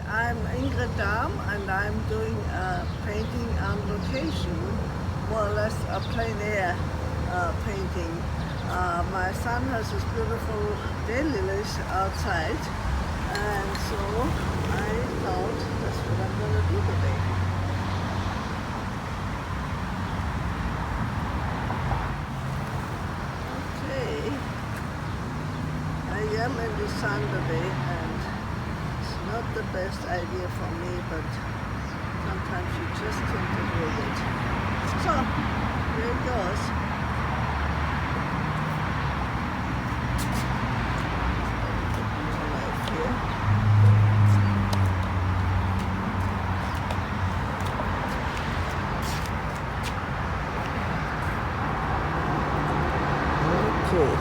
I'm Ingrid Dohm, and I'm doing painting on location, more or less a plein air painting. My son has this beautiful daylilies outside, and so I thought that's what I'm going to do today. Okay, I am in the sun today, and it's not the best idea for me, but sometimes you just can't avoid it. So, here it goes. Life here. Okay.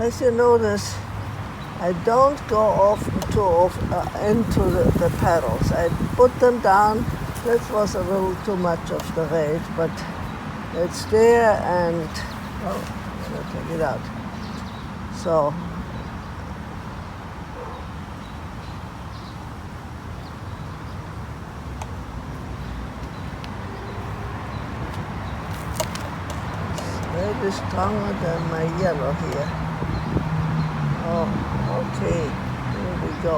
As you notice, I don't go off into the pedals. I put them down. That was a little too much of the weight, but it's there, and I'm gonna take it out. So it's maybe stronger than my yellow here. Oh, okay. Here we go.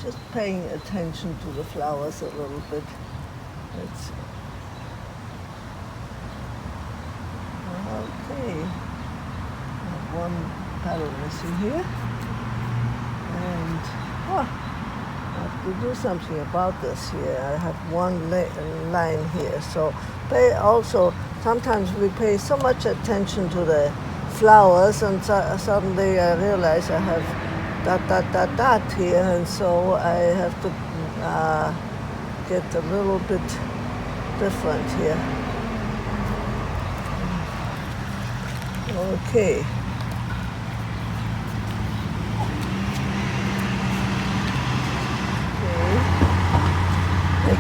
Just paying attention to the flowers a little bit. It's okay. I have one petal missing here, and I have to do something about this here. I have one line here, so sometimes we pay so much attention to the flowers, and suddenly I realize I have dot here, and so I have to get a little bit different here. Okay.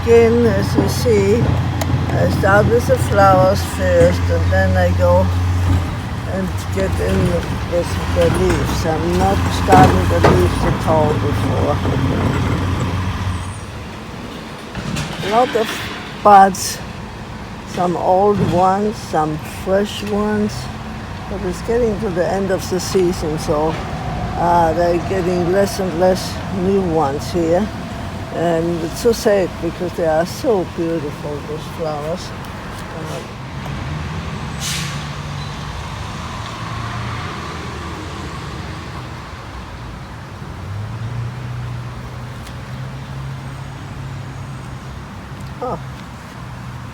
Again, as you see, I start with the flowers first, and then I go and get in with the leaves. I'm not starting the leaves at all before. A lot of buds, some old ones, some fresh ones, but it's getting to the end of the season, so they're getting less and less new ones here. And it's so sad because they are so beautiful, those flowers.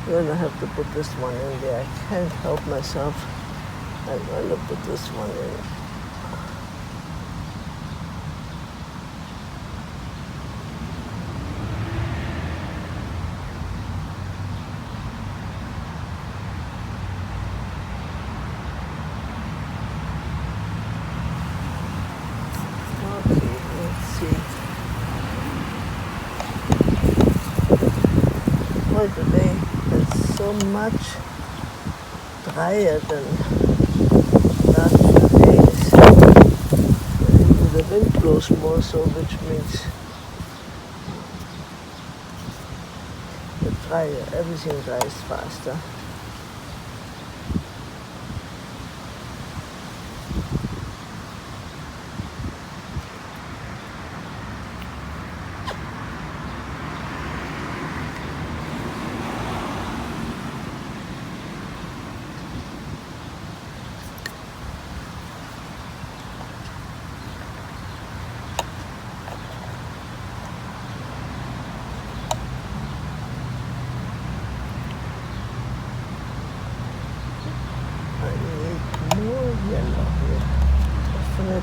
I'm gonna have to put this one in there. I can't help myself. I'm gonna put this one in. Today it's so much drier than last few days. The wind blows more, so which means everything dries faster.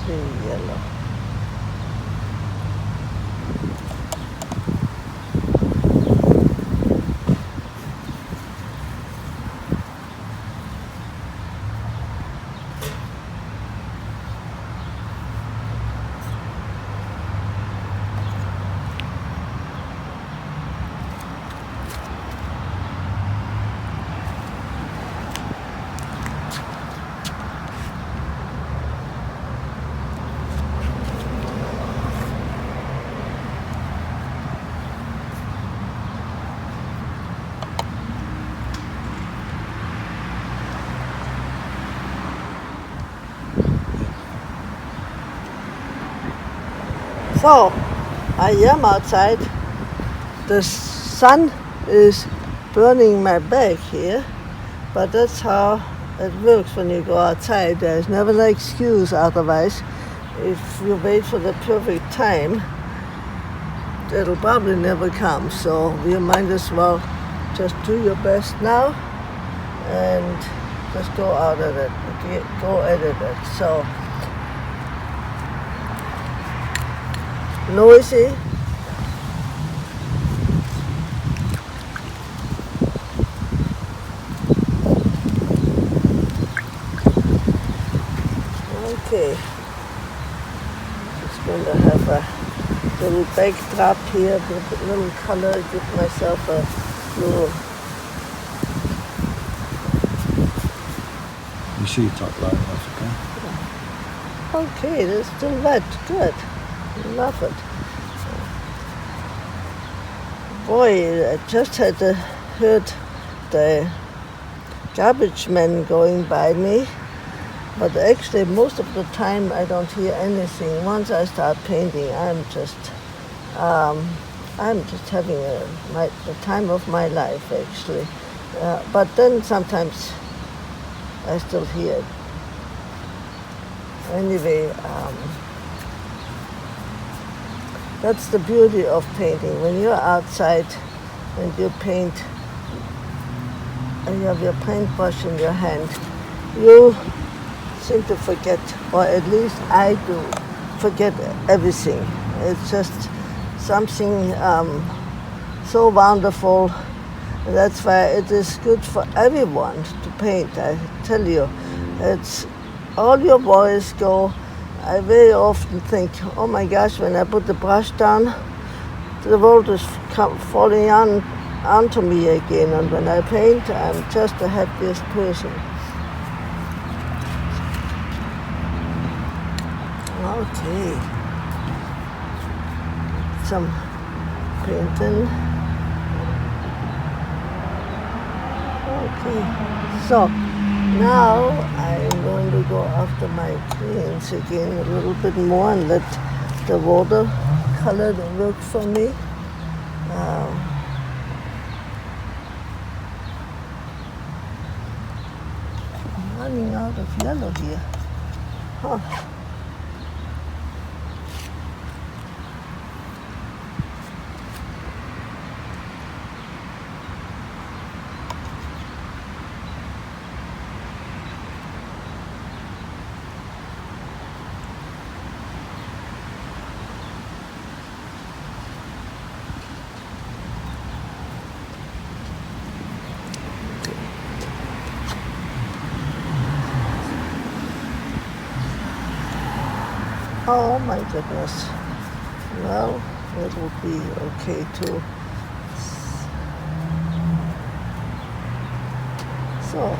very yellow. So, I am outside. The sun is burning my back here, but that's how it works when you go outside. There's never an excuse otherwise. If you wait for the perfect time, it'll probably never come. So you might as well just do your best now and just go out at it, go at it. So noisy. Okay, just going to have a little backdrop here with a little color, give myself a little. You see your top right, that's okay. Okay, that's still wet, good, love it. Boy, I just had heard the garbage man going by me. But actually, most of the time, I don't hear anything. Once I start painting, I'm just having the time of my life, actually. But then sometimes I still hear it. Anyway, that's the beauty of painting. When you're outside and you paint, and you have your paintbrush in your hand, you seem to forget, or at least I do, forget everything. It's just something so wonderful. That's why it is good for everyone to paint. I tell you, it's all your worries go. I very often think, oh my gosh, when I put the brush down, the world is falling onto me again. And when I paint, I'm just the happiest person. Okay, some painting. Okay, so now I'm going to go after my greens again a little bit more and let the watercolor work for me. I'm running out of yellow here. Huh. Oh my goodness. Well, it will be okay too. So,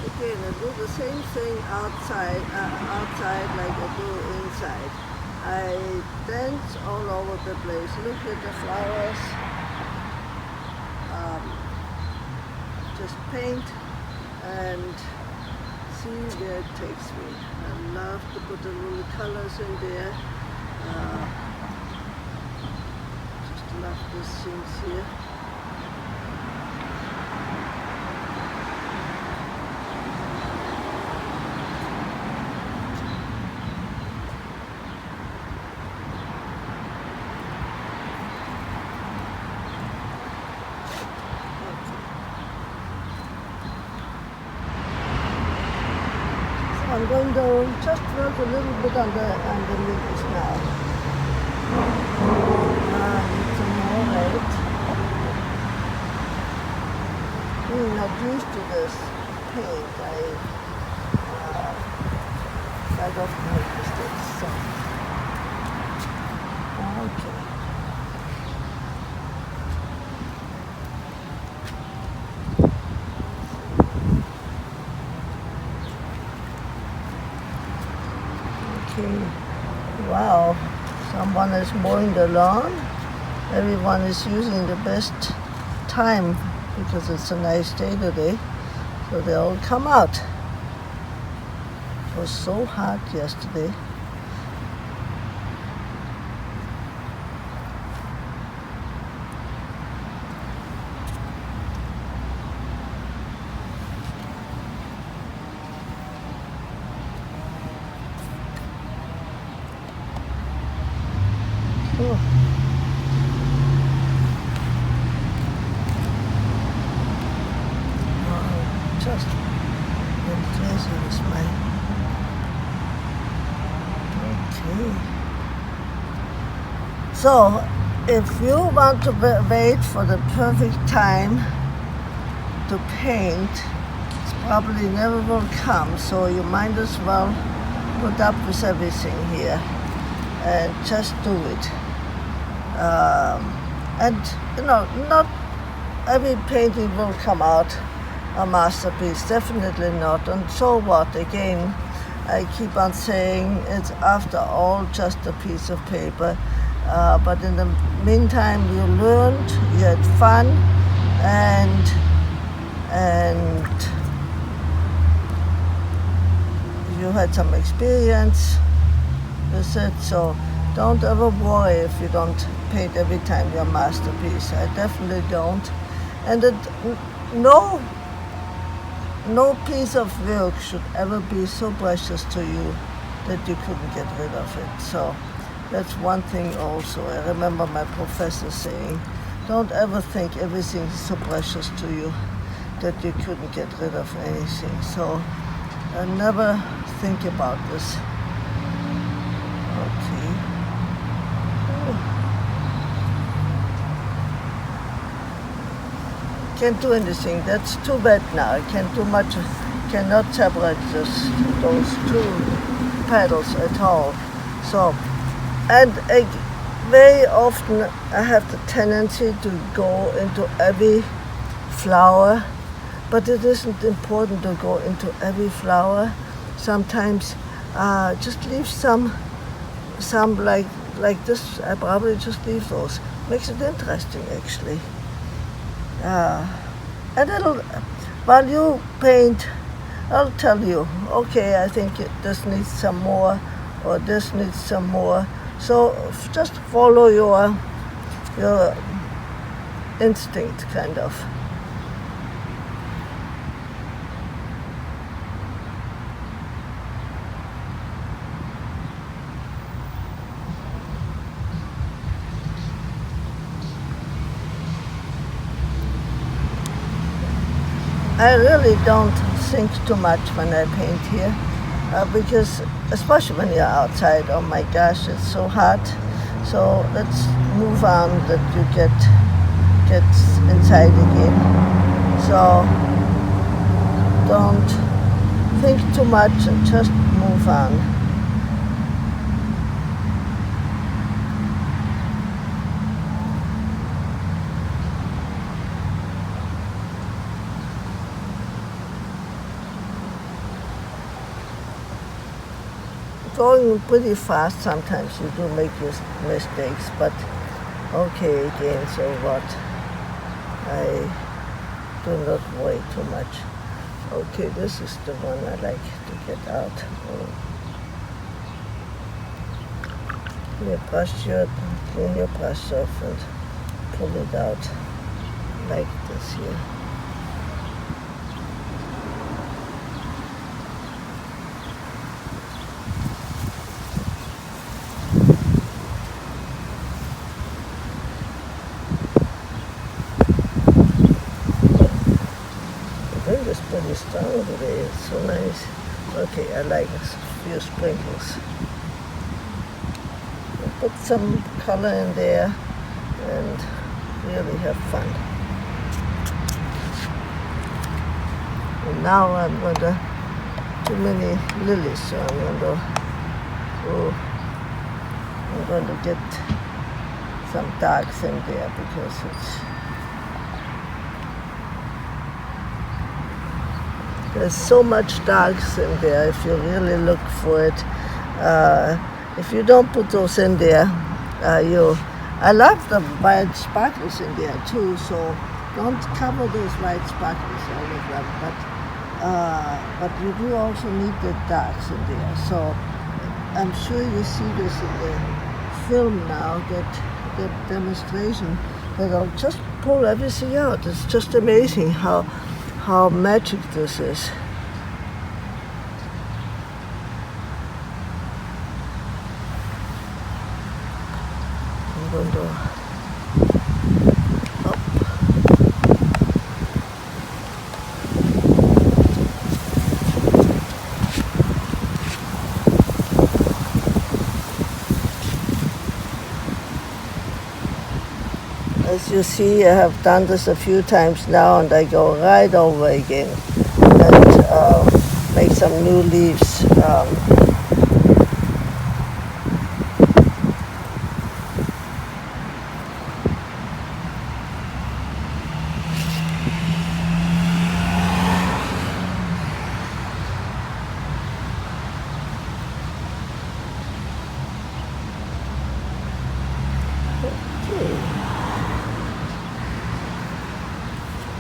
again, I do the same thing outside like I do inside. I dance all over the place. Look at the flowers. Just paint and see where it takes me. I love to put the little colors in there. Just love these things here. I'm going to just work a little bit on the middles now. Need some more red. I'm not used to this paint. I don't make mistakes. So. Okay. Wow, someone is mowing the lawn. Everyone is using the best time because it's a nice day today. So they all come out. It was so hot yesterday. Oh. Just been crazy with my. Okay. So, if you want to wait for the perfect time to paint, it probably never will come. So you might as well put up with everything here and just do it. And not every painting will come out a masterpiece, definitely not. And so what? Again, I keep on saying it's after all just a piece of paper. But in the meantime, you learned, you had fun, and you had some experience with it. So don't ever worry if you don't paint every time your masterpiece. I definitely don't. And no piece of work should ever be so precious to you that you couldn't get rid of it. So that's one thing also. I remember my professor saying, don't ever think everything is so precious to you that you couldn't get rid of anything. So never think about this. Okay. Can't do anything. That's too bad now. I can't do much. Cannot separate those two petals at all. So, and very often I have the tendency to go into every flower, but it isn't important to go into every flower. Sometimes just leave some like this. I probably just leave those. Makes it interesting actually. And while you paint, I'll tell you, okay, I think this needs some more, or this needs some more. So just follow your instinct, kind of. I really don't think too much when I paint here, because especially when you're outside, oh my gosh, it's so hot. So let's move on that you get inside again. So don't think too much and just move on. Going pretty fast, sometimes you do make mistakes, but okay, again, so what? I do not worry too much. Okay, this is the one I like to get out. Clean your brush off and pull it out like this here. The wind is pretty strong today. It's so nice. Okay. okay. I like a few sprinkles. Put some color in there and really have fun. And now I'm going to, too many lilies, so I'm going to get some darks in there because there's so much darks in there if you really look for it. If you don't put those in there, I love the white sparkles in there too, so don't cover those white sparkles, all of them, but you do also need the darks in there. So I'm sure you see this in the film now, that demonstration, that I'll just pull everything out. It's just amazing how magic this is. I'm going to up. As you see, I have done this a few times now, and I go right over again and make some new leaves.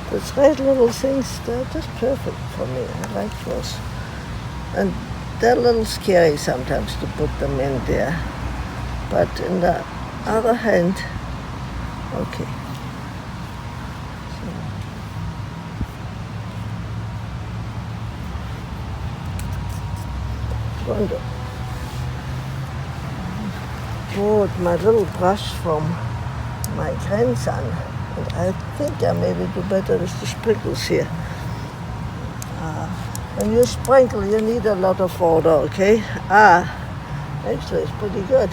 Those red little things, they're just perfect for me. I like those. And they're a little scary sometimes to put them in there. But on the other hand, okay. So, I'm going to bought my little brush from my grandson. And I think I maybe do better with the sprinkles here. When you sprinkle, you need a lot of water, okay? Actually, it's pretty good.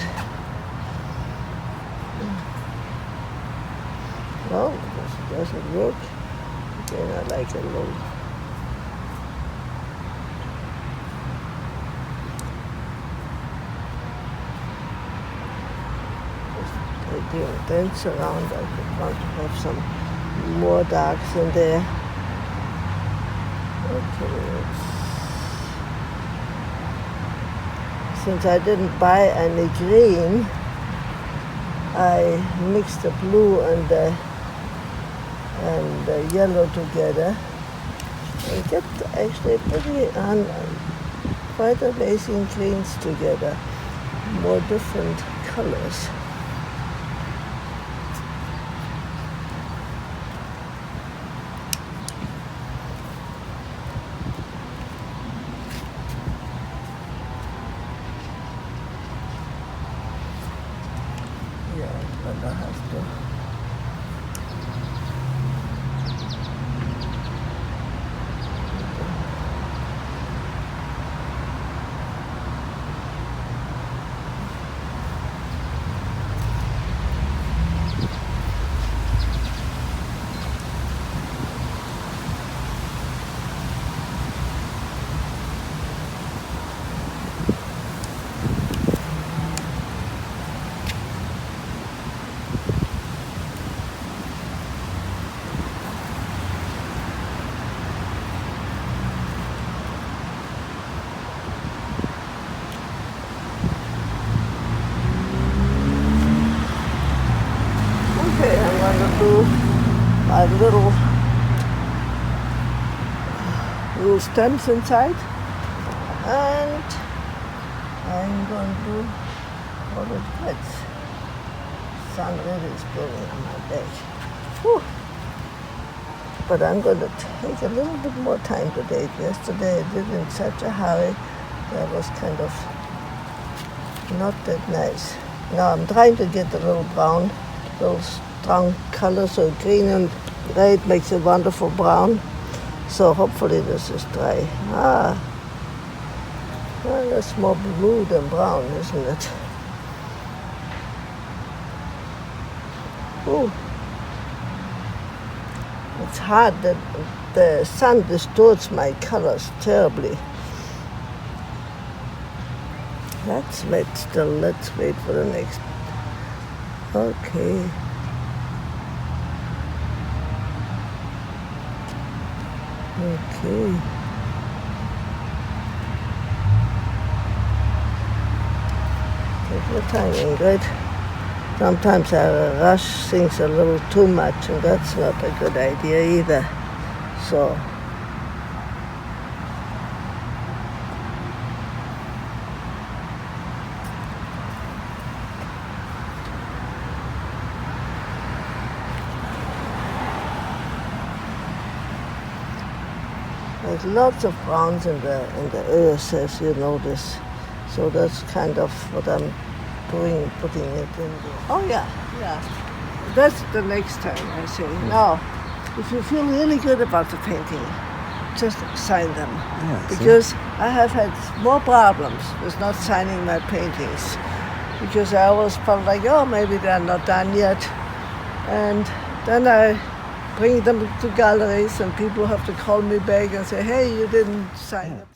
Well, this doesn't work. Again, I like a little. Just dance around. I could want to have some more darks in there. Okay. Since I didn't buy any green, I mixed the blue and the yellow together and get actually pretty quite amazing greens together, more different colors. But I have to. My little stems inside, and I'm going to hold it good. Sun really is burning on my back. Whew. But I'm going to take a little bit more time today. Yesterday I did in such a hurry that was kind of not that nice. Now I'm trying to get a little brown, little strong color, so green and red makes a wonderful brown. So hopefully this is dry. Well, that's more blue than brown, isn't it? Ooh. It's hard that the sun distorts my colors terribly. That's wet still. Let's wait for the next. Okay. Okay. Take your time, Ingrid. Sometimes I rush things a little too much, and that's not a good idea either. So, there's lots of browns in the earth, as you notice. So that's kind of what I'm doing, putting it in there. Oh yeah. That's the next time I say. Now, if you feel really good about the painting, just sign them. Yeah, because I have had more problems with not signing my paintings. Because I always felt like, oh, maybe they're not done yet. And then I bring them to galleries and people have to call me back and say, hey, you didn't sign it.